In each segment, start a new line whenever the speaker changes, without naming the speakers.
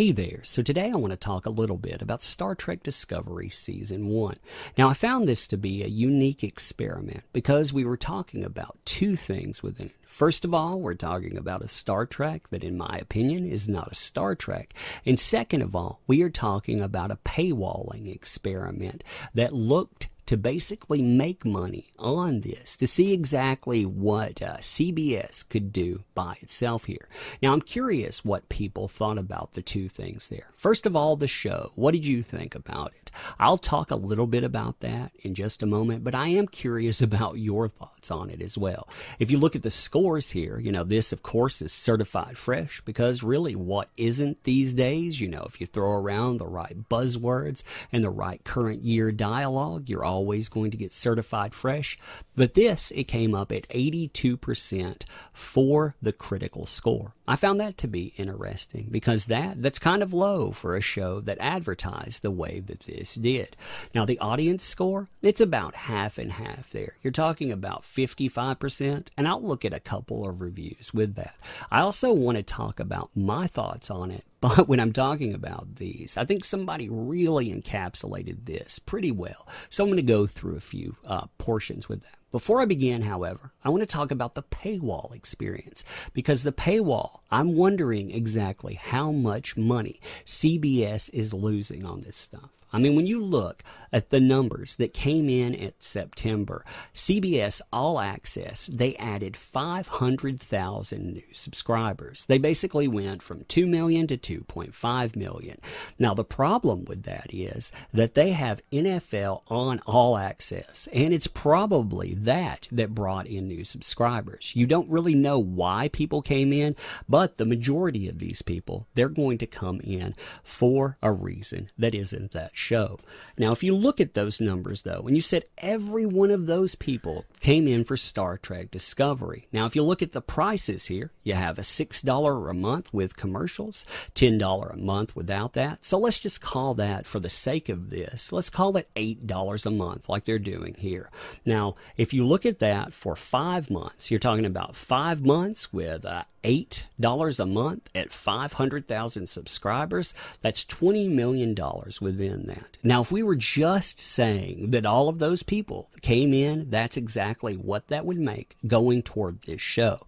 Hey there, so today I want to talk a little bit about Star Trek Discovery Season 1. Now I found this to be a unique experiment because we were talking about two things within it. First of all, we're talking about a Star Trek that in my opinion is not a Star Trek. And second of all, we are talking about a paywalling experiment that looked to basically make money on this, to see exactly what CBS could do by itself here. Now, I'm curious what people thought about the two things there. First of all, the show. What did you think about it? I'll talk a little bit about that in just a moment, but I am curious about your thoughts on it as well. If you look at the scores here, this, of course, is certified fresh because really what isn't these days, if you throw around the right buzzwords and the right current year dialogue, you're always going to get certified fresh. But this, it came up at 82% for the critical score. I found that to be interesting because that's kind of low for a show that advertised the way that this did. Now, the audience score, it's about half and half there. You're talking about 55%, and I'll look at a couple of reviews with that. I also want to talk about my thoughts on it. But when I'm talking about these, I think somebody really encapsulated this pretty well. So I'm going to go through a few portions with that. Before I begin, however, I want to talk about the paywall experience because the paywall, I'm wondering exactly how much money CBS is losing on this stuff. I mean, when you look at the numbers that came in at September, CBS All Access, they added 500,000 new subscribers. They basically went from 2 million to 2.5 million. Now, the problem with that is that they have NFL on All Access, and it's probably that brought in new subscribers. You don't really know why people came in, but the majority of these people, they're going to come in for a reason that isn't that show. Now, if you look at those numbers, though, and you said every one of those people came in for Star Trek Discovery. Now, if you look at the prices here, you have a $6 a month with commercials, $10 a month without that. So let's just call that, for the sake of this, let's call it $8 a month like they're doing here. Now, if you look at that for 5 months, you're talking about 5 months with $8 a month at 500,000 subscribers. That's $20 million within that. Now, if we were just saying that all of those people came in, that's exactly what that would make going toward this show.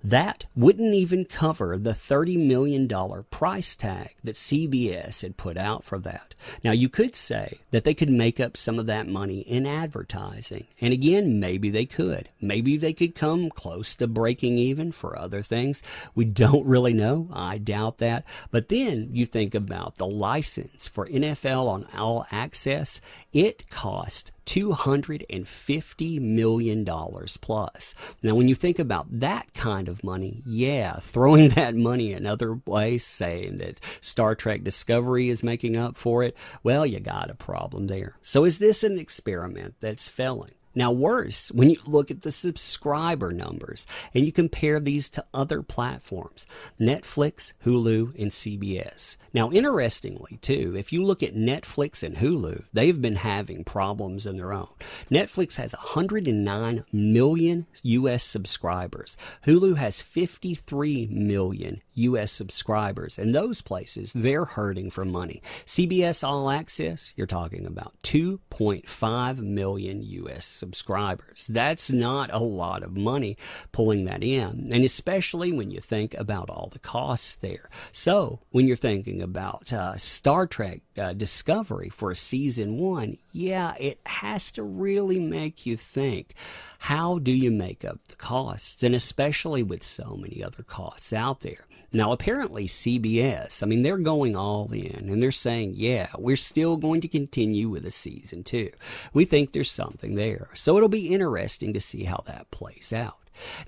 That wouldn't even cover the $30 million price tag that CBS had put out for that. Now, you could say that they could make up some of that money in advertising. And again, maybe they could. Maybe they could come close to breaking even for other things. We don't really know. I doubt that. But then you think about the license for NFL on All Access. It cost $250 million plus. Now, when you think about that kind of money, throwing that money in other ways, saying that Star Trek Discovery is making up for it, well, you got a problem there. So is this an experiment that's failing? Now, worse, when you look at the subscriber numbers and you compare these to other platforms, Netflix, Hulu, and CBS. Now, interestingly, too, if you look at Netflix and Hulu, they've been having problems in their own. Netflix has 109 million U.S. subscribers. Hulu has 53 million U.S. subscribers. And those places, they're hurting for money. CBS All Access, you're talking about 2.5 million U.S. subscribers. That's not a lot of money pulling that in, and especially when you think about all the costs there. So when you're thinking about Star Trek Discovery for season 1, it has to really make you think, how do you make up the costs? And especially with so many other costs out there. Now, apparently CBS, they're going all in, and they're saying, we're still going to continue with a season 2. We think there's something there. So it'll be interesting to see how that plays out.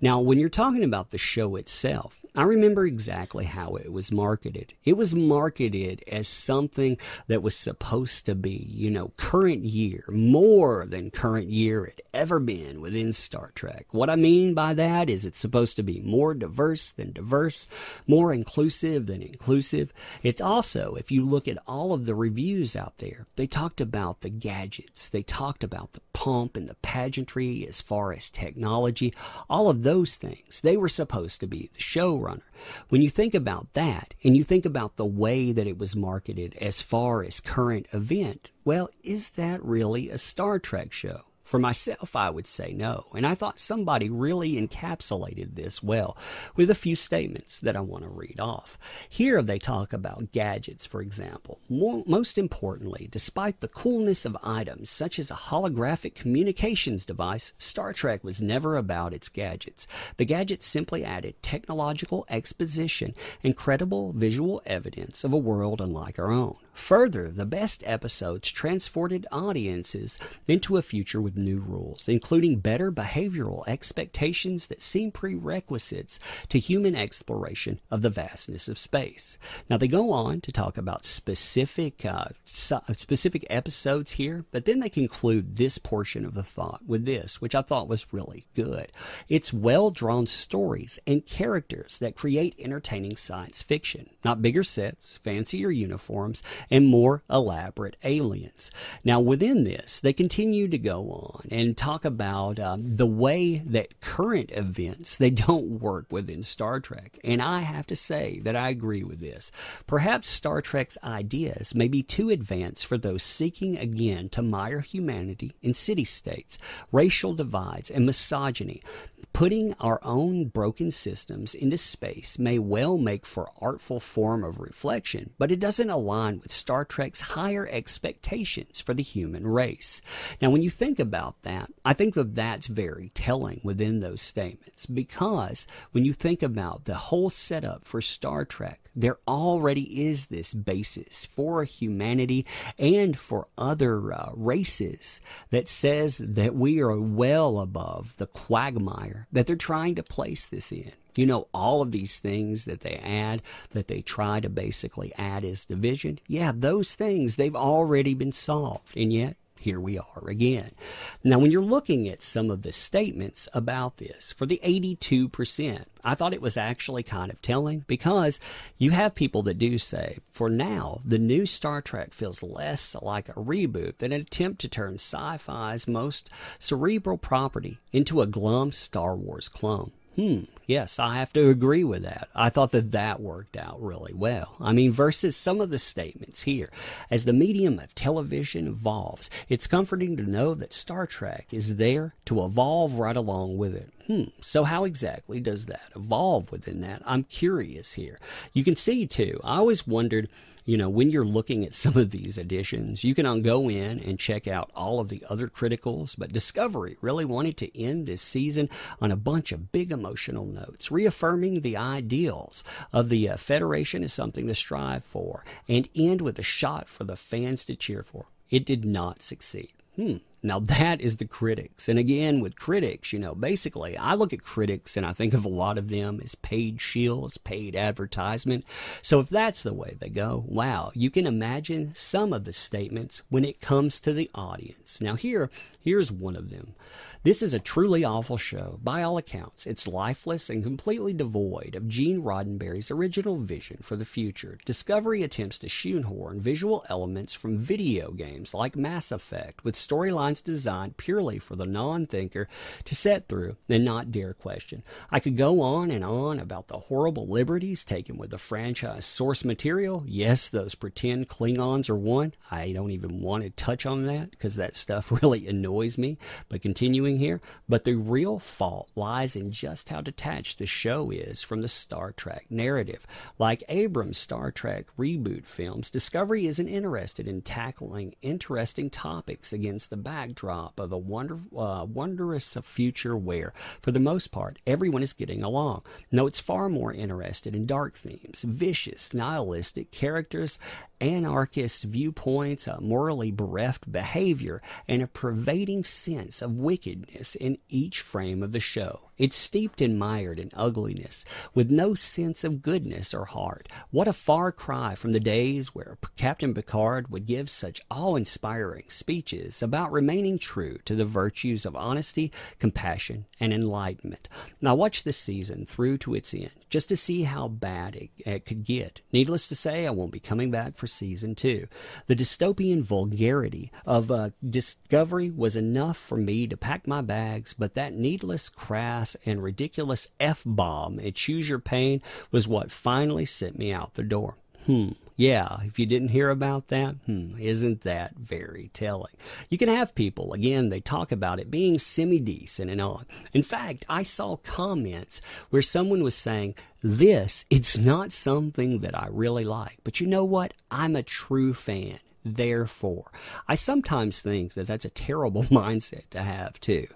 Now, when you're talking about the show itself, I remember exactly how it was marketed. It was marketed as something that was supposed to be, current year, more than current year had ever been within Star Trek. What I mean by that is it's supposed to be more diverse than diverse, more inclusive than inclusive. It's also, if you look at all of the reviews out there, they talked about the gadgets. They talked about the pomp and the pageantry as far as technology. all of those things, they were supposed to be the showrunner. When you think about that, and you think about the way that it was marketed as far as current event, well, is that really a Star Trek show? For myself, I would say no, and I thought somebody really encapsulated this well with a few statements that I want to read off. Here they talk about gadgets, for example. Most importantly, despite the coolness of items such as a holographic communications device, Star Trek was never about its gadgets. The gadgets simply added technological exposition and credible visual evidence of a world unlike our own. Further, the best episodes transported audiences into a future with new rules, including better behavioral expectations that seem prerequisites to human exploration of the vastness of space. Now, they go on to talk about specific episodes here, but then they conclude this portion of the thought with this, which I thought was really good. It's well-drawn stories and characters that create entertaining science fiction, not bigger sets, fancier uniforms, and more elaborate aliens. Now, within this, they continue to go on and talk about the way that current events, they don't work within Star Trek. And I have to say that I agree with this. Perhaps Star Trek's ideas may be too advanced for those seeking again to mire humanity in city-states, racial divides, and misogyny. Putting our own broken systems into space may well make for artful form of reflection, but it doesn't align with Star Trek's higher expectations for the human race. Now, when you think about that, I think that that's very telling within those statements, because when you think about the whole setup for Star Trek, there already is this basis for humanity and for other races that says that we are well above the quagmire that they're trying to place this in. You know, all of these things that they add, that they try to basically add as division, yeah, those things, they've already been solved, and yet here we are again. Now, when you're looking at some of the statements about this, for the 82%, I thought it was actually kind of telling, because you have people that do say, for now, the new Star Trek feels less like a reboot than an attempt to turn sci-fi's most cerebral property into a glum Star Wars clone. Yes, I have to agree with that. I thought that worked out really well. I mean, versus some of the statements here. As the medium of television evolves, it's comforting to know that Star Trek is there to evolve right along with it. So how exactly does that evolve within that? I'm curious here. You can see, too, I always wondered, you know, when you're looking at some of these editions, you can go in and check out all of the other criticals, but Discovery really wanted to end this season on a bunch of big emotional notes, reaffirming the ideals of the Federation as something to strive for, and end with a shot for the fans to cheer for. It did not succeed. Now, that is the critics. And again, with critics, you know, basically, I look at critics and I think of a lot of them as paid shields, paid advertisement. So if that's the way they go, wow, you can imagine some of the statements when it comes to the audience. Now, here's one of them. This is a truly awful show. By all accounts, it's lifeless and completely devoid of Gene Roddenberry's original vision for the future. Discovery attempts to shoehorn visual elements from video games like Mass Effect with storylines designed purely for the non-thinker to set through and not dare question. I could go on and on about the horrible liberties taken with the franchise source material. Yes, those pretend Klingons are one. I don't even want to touch on that because that stuff really annoys me. But continuing here, but the real fault lies in just how detached the show is from the Star Trek narrative. Like Abrams' Star Trek reboot films, Discovery isn't interested in tackling interesting topics against the backdrop of a wondrous future where, for the most part, everyone is getting along. No, it's far more interested in dark themes, vicious, nihilistic characters, anarchist viewpoints, morally bereft behavior, and a pervading sense of wickedness in each frame of the show. It's steeped and mired in ugliness, with no sense of goodness or heart. What a far cry from the days where Captain Picard would give such awe-inspiring speeches about remaining true to the virtues of honesty, compassion, and enlightenment. Now watch this season through to its end, just to see how bad it could get. Needless to say, I won't be coming back for season 2. The dystopian vulgarity of Discovery was enough for me to pack my bags, but that needless, crass, crass and ridiculous F-bomb at Choose Your Pain was what finally sent me out the door. Yeah, if you didn't hear about that, isn't that very telling? You can have people, again, they talk about it being semi-decent and on. In fact, I saw comments where someone was saying, it's not something that I really like. But you know what? I'm a true fan. Therefore, I sometimes think that that's a terrible mindset to have too.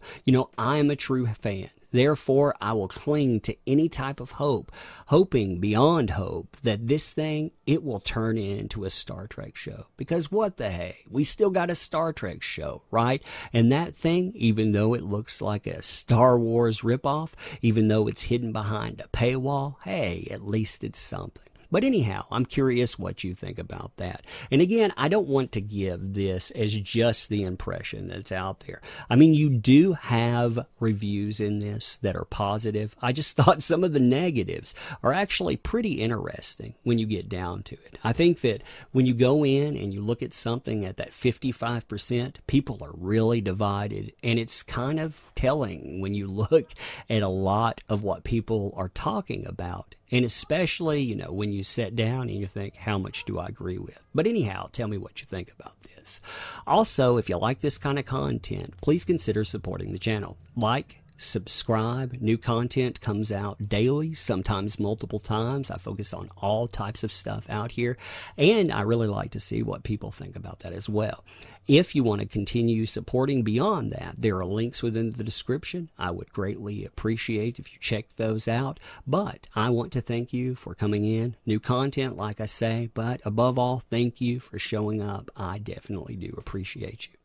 I'm a true fan. Therefore, I will cling to any type of hope, hoping beyond hope that this thing, it will turn into a Star Trek show. Because what the hey, we still got a Star Trek show, right? And that thing, even though it looks like a Star Wars ripoff, even though it's hidden behind a paywall, hey, at least it's something. But anyhow, I'm curious what you think about that. And again, I don't want to give this as just the impression that's out there. I mean, you do have reviews in this that are positive. I just thought some of the negatives are actually pretty interesting when you get down to it. I think that when you go in and you look at something at that 55%, people are really divided. And it's kind of telling when you look at a lot of what people are talking about. And especially, when you sit down and you think, how much do I agree with? But anyhow, tell me what you think about this. Also, if you like this kind of content, please consider supporting the channel. Like, subscribe. New content comes out daily, sometimes multiple times. I focus on all types of stuff out here. And I really like to see what people think about that as well. If you want to continue supporting beyond that, there are links within the description. I would greatly appreciate if you check those out. But I want to thank you for coming in. New content, like I say, but above all, thank you for showing up. I definitely do appreciate you.